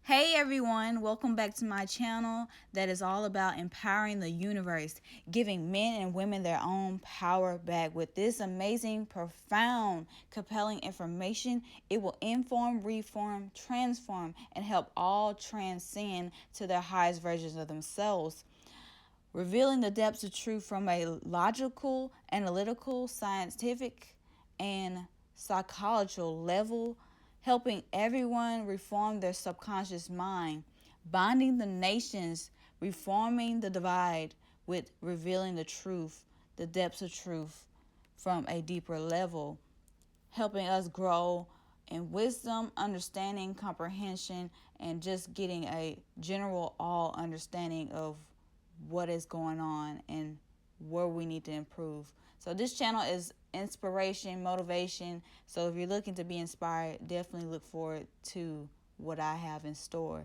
Hey everyone, welcome back to my channel that is all about empowering the universe, giving men and women their own power back. With this amazing, profound, compelling information, it will inform, reform, transform, and help all transcend to their highest versions of themselves. Revealing the depths of truth from a logical, analytical, scientific, and psychological level, helping everyone reform their subconscious mind, bonding the nations, reforming the divide with revealing the truth, the depths of truth from a deeper level, helping us grow in wisdom, understanding, comprehension, and just getting a general all understanding of what is going on and where we need to improve. So this channel is inspiration, motivation. So if you're looking to be inspired, definitely look forward to what I have in store.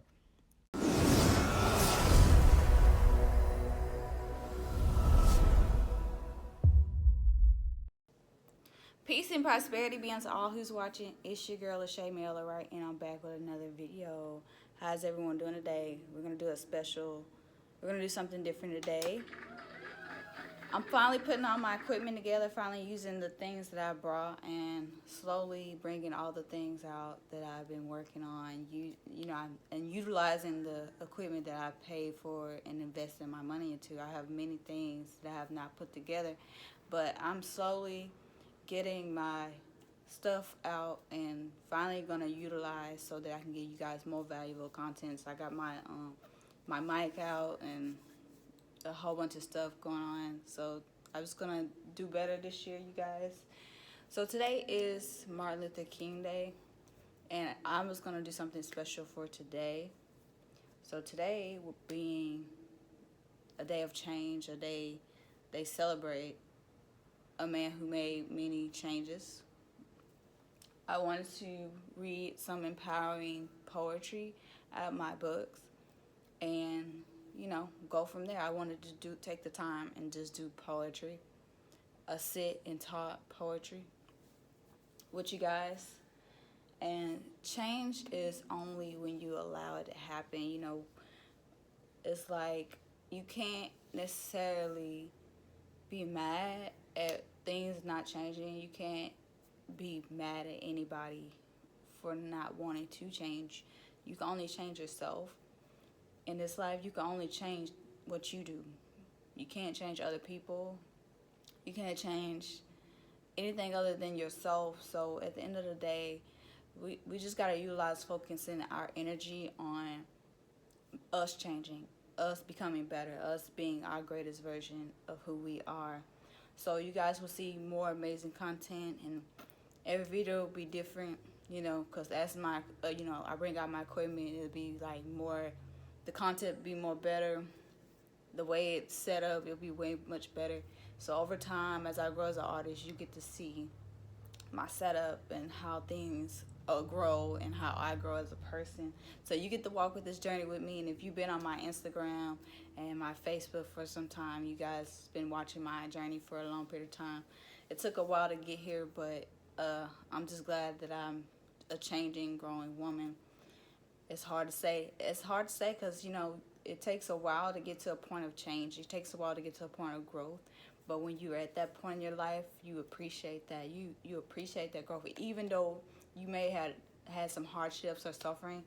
Peace and prosperity be unto all who's watching. It's your girl, Lachey Miller, right? And I'm back with another video. How's everyone doing today? We're going to do we're going to do something different today. I'm finally putting all my equipment together, finally using the things that I brought, and slowly bringing all the things out that I've been working on. And utilizing the equipment that I paid for and investing my money into. I have many things that I have not put together, but I'm slowly getting my stuff out and finally gonna utilize so that I can give you guys more valuable content. So I got my mic out and a whole bunch of stuff going on. So I'm just gonna do better this year, you guys. So today is Martin Luther King Day, and I'm just gonna do something special for today. So today being a day of change, a day they celebrate a man who made many changes. I wanted to read some empowering poetry out of my books and go from there. I wanted to take the time and just do poetry, a sit and talk poetry with you guys. And change is only when you allow it to happen. It's like you can't necessarily be mad at things not changing. You can't be mad at anybody for not wanting to change. You can only change yourself. In this life, you can only change what you do. You can't change other people. You can't change anything other than yourself. So at the end of the day, we just got to utilize focusing our energy on us changing, us becoming better, us being our greatest version of who we are. So you guys will see more amazing content, and every video will be different, because as I bring out my equipment, it'll be like more, the content will be more better. The way it's set up, it'll be way much better. So over time, as I grow as an artist, you get to see my setup and how things grow and how I grow as a person. So you get to walk with this journey with me. And if you've been on my Instagram and my Facebook for some time, you guys been watching my journey for a long period of time. It took a while to get here, but I'm just glad that I'm a changing, growing woman. It's hard to say. It's hard to say because, it takes a while to get to a point of change. It takes a while to get to a point of growth. But when you're at that point in your life, you appreciate that. You appreciate that growth. Even though you may have had some hardships or suffering,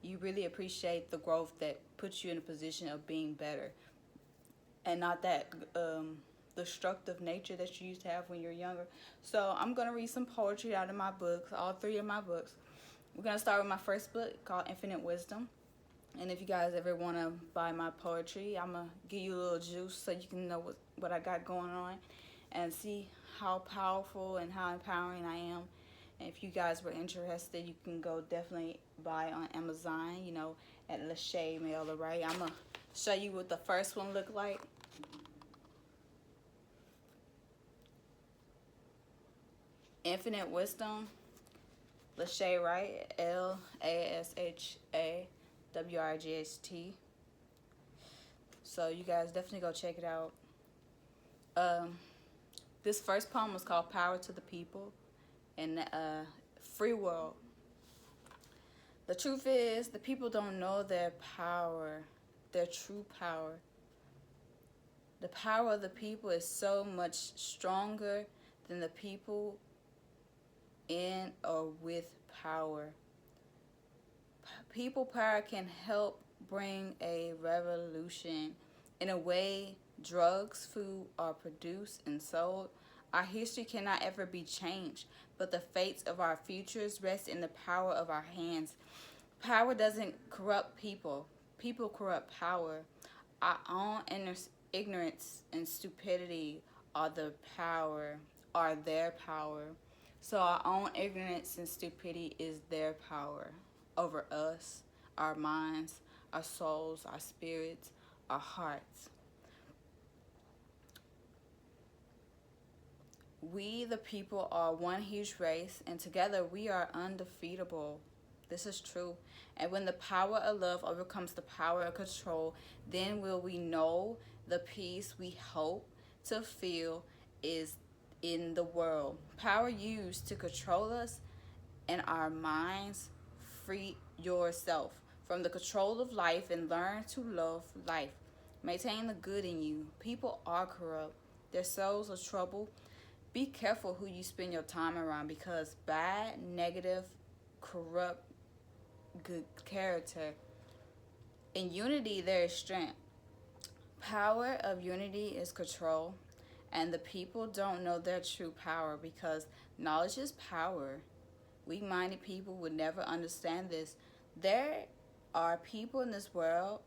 you really appreciate the growth that puts you in a position of being better. And not that destructive nature that you used to have when you're younger. So I'm going to read some poetry out of my books, all 3 of my books. We're going to start with my first book called Infinite Wisdom. And if you guys ever want to buy my poetry, I'm going to give you a little juice so you can know what I got going on and see how powerful and how empowering I am. And if you guys were interested, you can go definitely buy on Amazon, at Lachey Miller, right? I'm going to show you what the first one looked like. Infinite Wisdom, Lachey Wright, LASHAWRGHT. So you guys definitely go check it out. This first poem was called Power to the People and Free World. The truth is, the people don't know their power, their true power. The power of the people is so much stronger than the people in or with power. People power can help bring a revolution. In a way, drugs, food are produced and sold. Our history cannot ever be changed, but the fates of our futures rest in the power of our hands. Power doesn't corrupt people. People corrupt power. Our own ignorance and stupidity are their power. So our own ignorance and stupidity is their power over us, our minds, our souls, our spirits, our hearts. We, the people, are one huge race, and together we are undefeatable. This is true. And when the power of love overcomes the power of control, then will we know the peace we hope to feel is in the world. Power used to control us and our minds. Free yourself from the control of life and learn to love life. Maintain the good in you. People are corrupt. Their souls are troubled. Be careful who you spend your time around, because bad, negative, corrupt, good character. In unity, there is strength. Power of unity is control, and the people don't know their true power because knowledge is power. Weak-minded people would never understand this. There are people in this world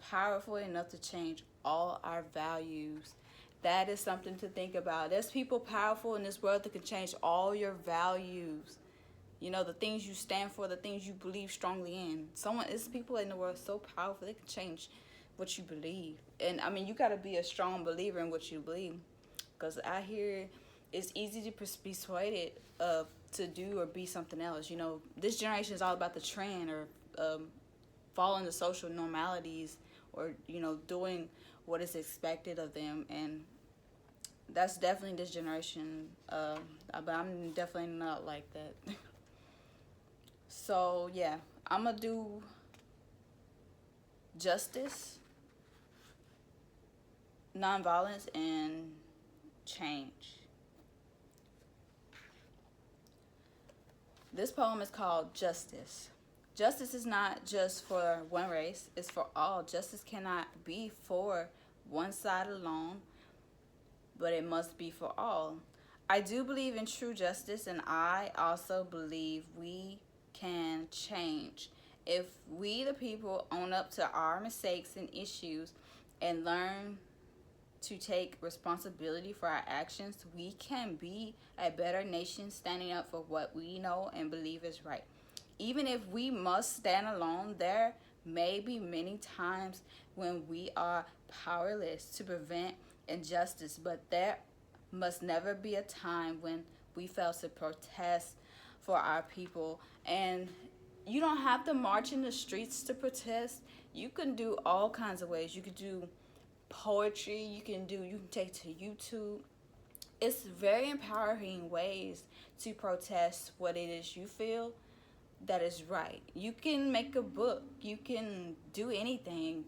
powerful enough to change all our values. That is something to think about. There's people powerful in this world that can change all your values. You know, the things you stand for, the things you believe strongly in. It's people in the world so powerful, they can change what you believe. And I mean, you got to be a strong believer in what you believe. Because out here, it's easy to be persuaded to do or be something else. You know, this generation is all about the trend, or following the social normalities, or, you know, doing what is expected of them. And that's definitely this generation. But I'm definitely not like that. So, yeah, I'm going to do justice, nonviolence, and change. This poem is called Justice. Justice is not just for one race, it's for all. Justice cannot be for one side alone, but it must be for all. I do believe in true justice, and I also believe we can change. If we, the people, own up to our mistakes and issues and learn to take responsibility for our actions, we can be a better nation, standing up for what we know and believe is right. Even if we must stand alone, there may be many times when we are powerless to prevent injustice, but there must never be a time when we fail to protest for our people. And you don't have to march in the streets to protest. You can do all kinds of ways. You could do poetry, you can take to YouTube. It's very empowering ways to protest what it is you feel that is right. You can make a book, you can do anything.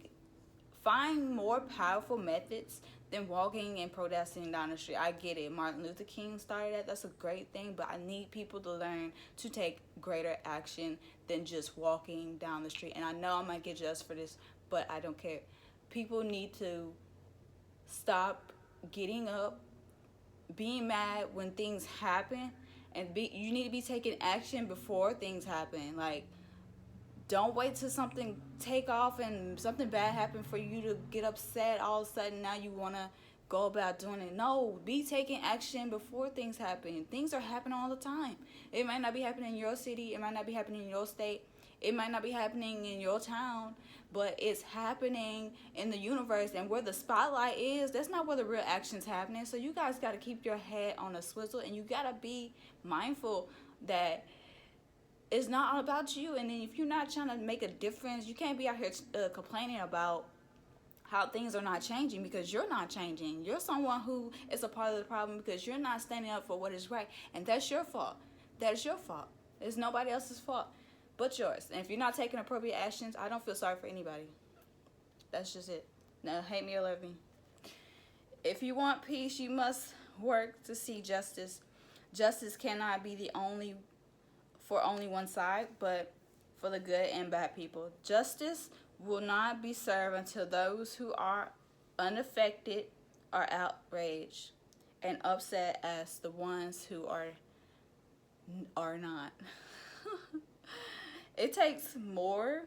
Find more powerful methods than walking and protesting down the street. I get it. Martin Luther King started that. That's a great thing, but I need people to learn to take greater action than just walking down the street. And I know I might get judged for this, but I don't care. People need to stop getting up, being mad when things happen, and you need to be taking action before things happen. Like, don't wait till something take off and something bad happen for you to get upset. All of a sudden now you want to go about doing it. No, be taking action before things happen. Things are happening all the time. It might not be happening in your city. It might not be happening in your state. It might not be happening in your town, but it's happening in the universe. And where the spotlight is, that's not where the real action's happening. So you guys got to keep your head on a swivel, and you got to be mindful that it's not all about you. And then if you're not trying to make a difference, you can't be out here complaining about how things are not changing, because you're not changing. You're someone who is a part of the problem because you're not standing up for what is right. And that's your fault. That's your fault. It's nobody else's fault. but yours. And if you're not taking appropriate actions, I don't feel sorry for anybody. That's just it. Now, hate me or love me. If you want peace, you must work to see justice. Justice cannot be the only for only one side, but for the good and bad people. Justice will not be served until those who are unaffected are outraged and upset as the ones who are not. It takes more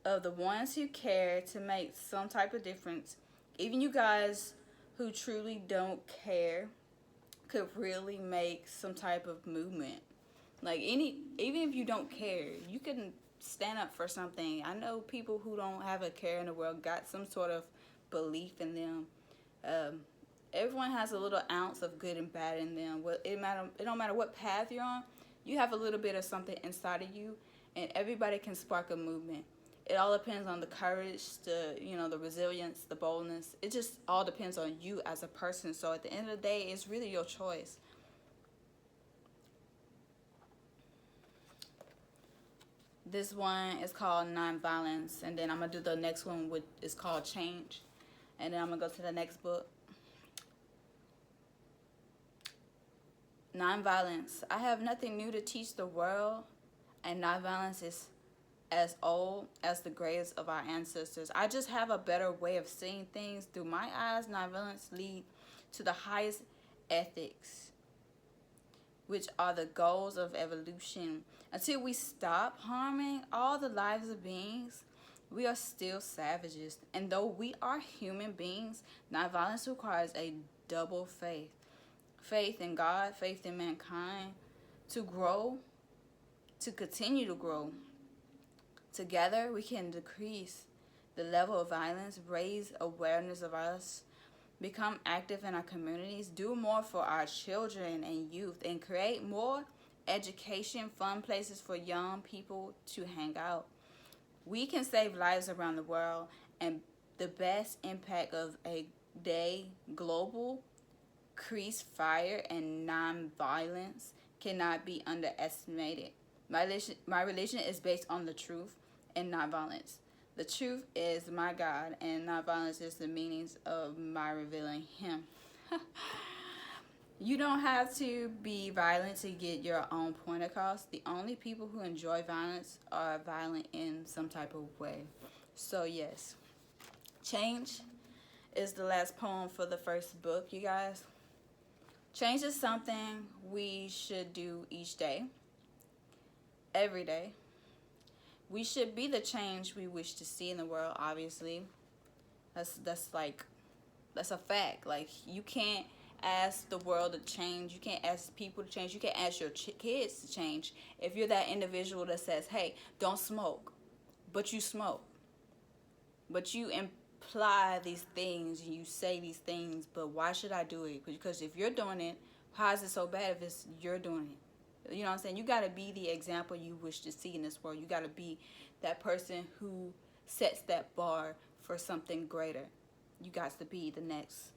of the ones who care to make some type of difference. Even you guys who truly don't care could really make some type of movement. Like even if you don't care, you can stand up for something. I know people who don't have a care in the world got some sort of belief in them. Everyone has a little ounce of good and bad in them. It don't matter what path you're on. You have a little bit of something inside of you, and everybody can spark a movement. It all depends on the courage, the resilience, the boldness. It just all depends on you as a person. So at the end of the day, it's really your choice. This one is called Nonviolence, and then I'm gonna do the next one, which is called Change, and then I'm gonna go to the next book. Nonviolence. I have nothing new to teach the world, and nonviolence is as old as the graves of our ancestors. I just have a better way of seeing things through my eyes. Nonviolence lead to the highest ethics, which are the goals of evolution. Until we stop harming all the lives of beings, we are still savages. And though we are human beings, nonviolence requires a double faith. Faith in God, faith in mankind, to grow, to continue to grow. Together, we can decrease the level of violence, raise awareness of us, become active in our communities, do more for our children and youth, and create more education, fun places for young people to hang out. We can save lives around the world, and the best impact of a day global ceasefire and non-violence cannot be underestimated. My religion is based on the truth and not violence. The truth is my God, and not violence is the meanings of my revealing Him. You don't have to be violent to get your own point across. The only people who enjoy violence are violent in some type of way. So yes, Change is the last poem for the first book, you guys. Change is something we should do each day, every day. We should be the change we wish to see in the world, obviously. That's a fact. Like, you can't ask the world to change. You can't ask people to change. You can't ask your kids to change. If you're that individual that says, hey, don't smoke, but you smoke. But you imply these things and you say these things, but why should I do it? Because if you're doing it, how is it so bad if it's you're doing it? You know what I'm saying? You got to be the example you wish to see in this world. You got to be that person who sets that bar for something greater. You got to be the next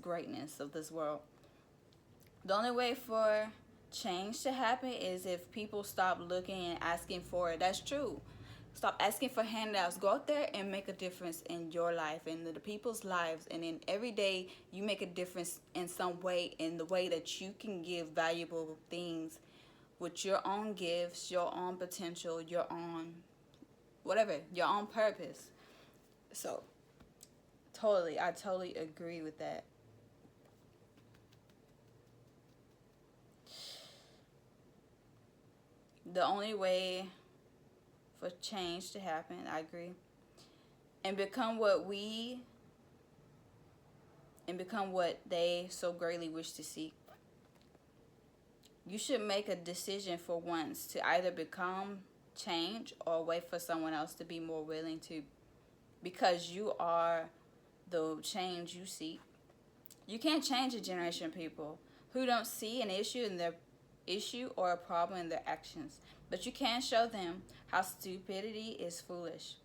greatness of this world. The only way for change to happen is if people stop looking and asking for it. That's true. Stop asking for handouts. Go out there and make a difference in your life and the people's lives. And then every day you make a difference in some way, in the way that you can give valuable things with your own gifts, your own potential, your own whatever, your own purpose. So I totally agree with that. The only way for change to happen, I agree, and become what they so greatly wish to see. You should make a decision for once to either become change or wait for someone else to be more willing to, because you are the change you seek. You can't change a generation of people who don't see an issue or a problem in their actions, but you can show them how stupidity is foolish.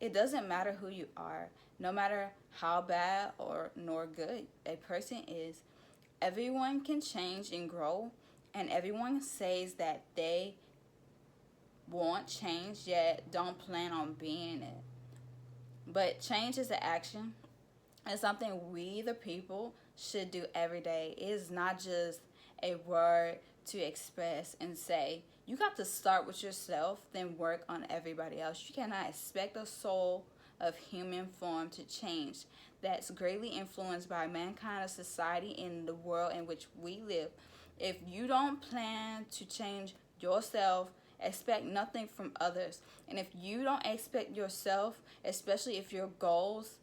It doesn't matter who you are, no matter how bad or nor good a person is. Everyone can change and grow, and everyone says that they want change yet don't plan on being it. But change is an action. It's something we, the people, should do every day. It is not just a word to express and say. You got to start with yourself, then work on everybody else. You cannot expect a soul of human form to change that's greatly influenced by mankind or society in the world in which we live. If you don't plan to change yourself, expect nothing from others. And if you don't expect yourself, especially if your goals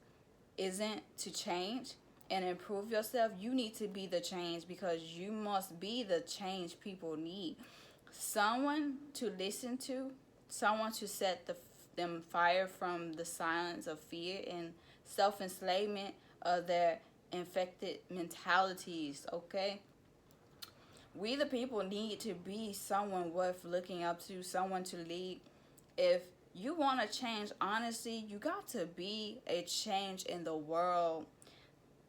isn't to change and improve yourself, you need to be the change, because you must be the change people need. Someone to listen to, someone to set them fire from the silence of fear and self-enslavement of their infected mentalities, okay? We the people need to be someone worth looking up to, someone to lead. If you want to change, honestly, you got to be a change in the world.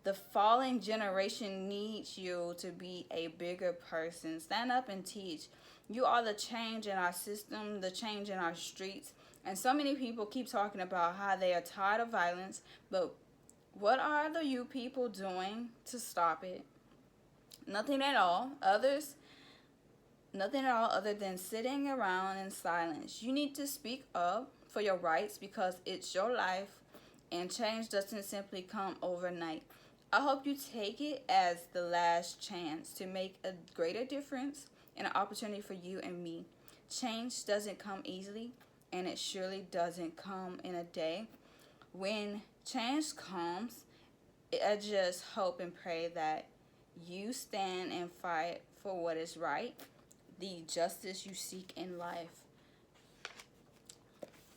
The falling generation needs you to be a bigger person. Stand up and teach. You are the change in our system, the change in our streets. And so many people keep talking about how they are tired of violence, but what are the you people doing to stop it? Nothing at all. Nothing at all other than sitting around in silence. You need to speak up for your rights, because it's your life, and change doesn't simply come overnight. I hope you take it as the last chance to make a greater difference and an opportunity for you and me. Change doesn't come easily, and it surely doesn't come in a day. When change comes, I just hope and pray that you stand and fight for what is right, the justice you seek in life.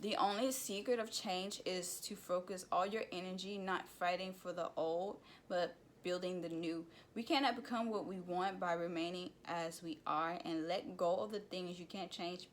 The only secret of change is to focus all your energy not fighting for the old, but building the new. We cannot become what we want by remaining as we are, and let go of the things you can't change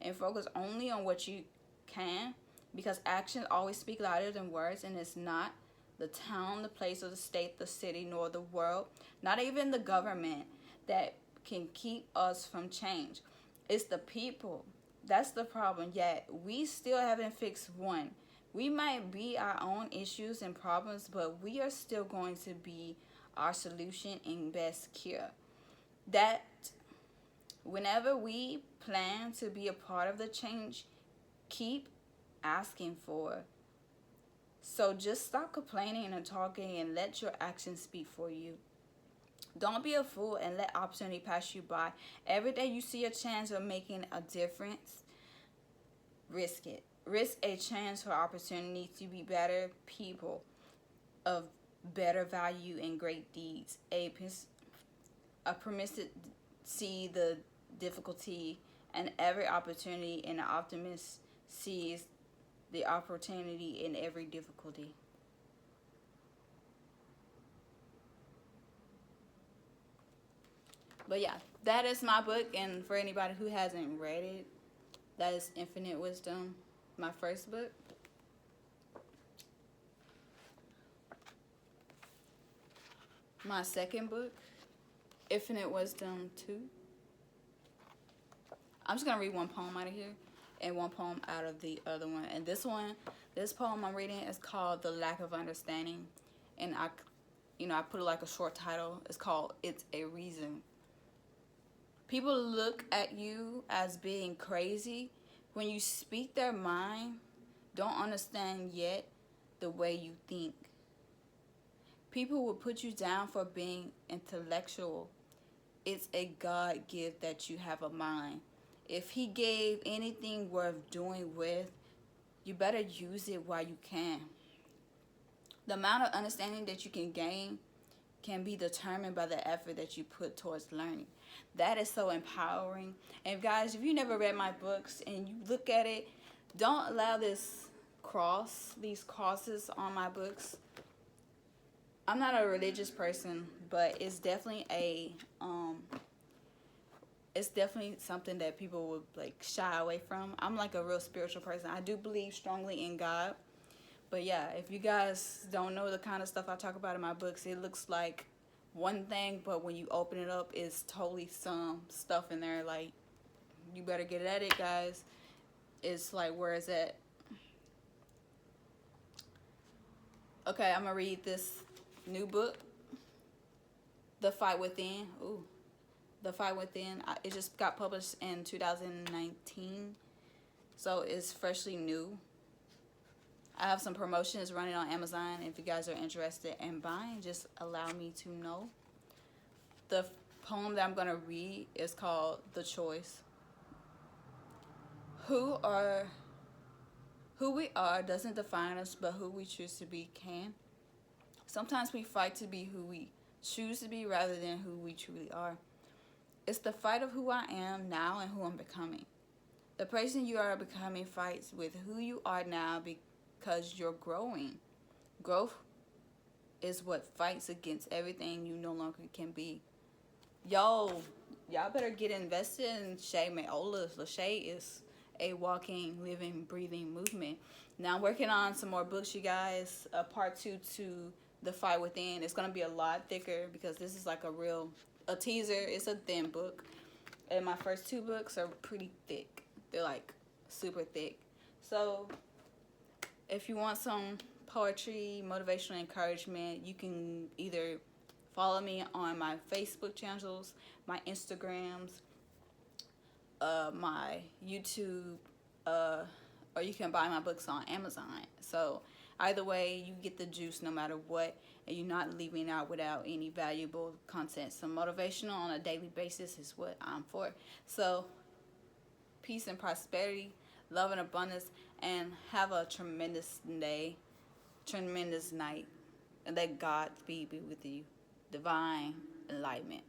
and focus only on what you can, because actions always speak louder than words, and it's not the town, the place, or the state, the city, nor the world, not even the government, that can keep us from change. It's the people. That's the problem. Yet we still haven't fixed one. We might be our own issues and problems, but we are still going to be our solution and best cure. That whenever we plan to be a part of the change, keep asking for. So just stop complaining and talking and let your actions speak for you. Don't be a fool and let opportunity pass you by. Every day you see a chance of making a difference, risk it. Risk a chance for opportunity to be better people of better value and great deeds. A permissive see the difficulty and every opportunity, and an optimist sees the opportunity in every difficulty. But yeah, that is my book, and for anybody who hasn't read it, that is Infinite Wisdom, my first book. My second book, Infinite Wisdom 2. I'm just going to read one poem out of here and one poem out of the other one. And this poem I'm reading is called The Lack of Understanding. And I put it like a short title. It's called It's a Reason. People look at you as being crazy when you speak their mind, don't understand yet the way you think. People will put you down for being intellectual. It's a God gift that you have a mind. If he gave anything worth doing with, you better use it while you can. The amount of understanding that you can gain can be determined by the effort that you put towards learning. That is so empowering. And guys, if you never read my books and you look at it, don't allow these crosses on my books. I'm not a religious person, but it's definitely something that people would like shy away from. I'm like a real spiritual person. I do believe strongly in God. But yeah, if you guys don't know the kind of stuff I talk about in my books, it looks like one thing, but when you open it up, it's totally some stuff in there. Like, you better get at it, guys. It's like, where is it? Okay, I'm gonna read this new book, The Fight Within. Ooh, The Fight Within. It just got published in 2019, so it's freshly new. I have some promotions running on Amazon. If you guys are interested in buying, just allow me to know. The poem that I'm gonna read is called "The Choice." Who we are doesn't define us, but who we choose to be can. Sometimes we fight to be who we choose to be rather than who we truly are. It's the fight of who I am now and who I'm becoming. The person you are becoming fights with who you are now because you're growing. Growth is what fights against everything you no longer can be. Y'all better get invested in Shay Mayola. Lachey is a walking, living, breathing movement. Now I'm working on some more books, you guys. Part 2 to The Fight Within. It's going to be a lot thicker because this is like a teaser. It's a thin book. And my first 2 books are pretty thick. They're like super thick. So if you want some poetry, motivational encouragement, you can either follow me on my Facebook channels, my Instagrams, my YouTube, or you can buy my books on Amazon. So either way, you get the juice no matter what, and you're not leaving out without any valuable content. So motivational on a daily basis is what I'm for. So peace and prosperity, love and abundance, and have a tremendous day, tremendous night, and let God be with you. Divine enlightenment.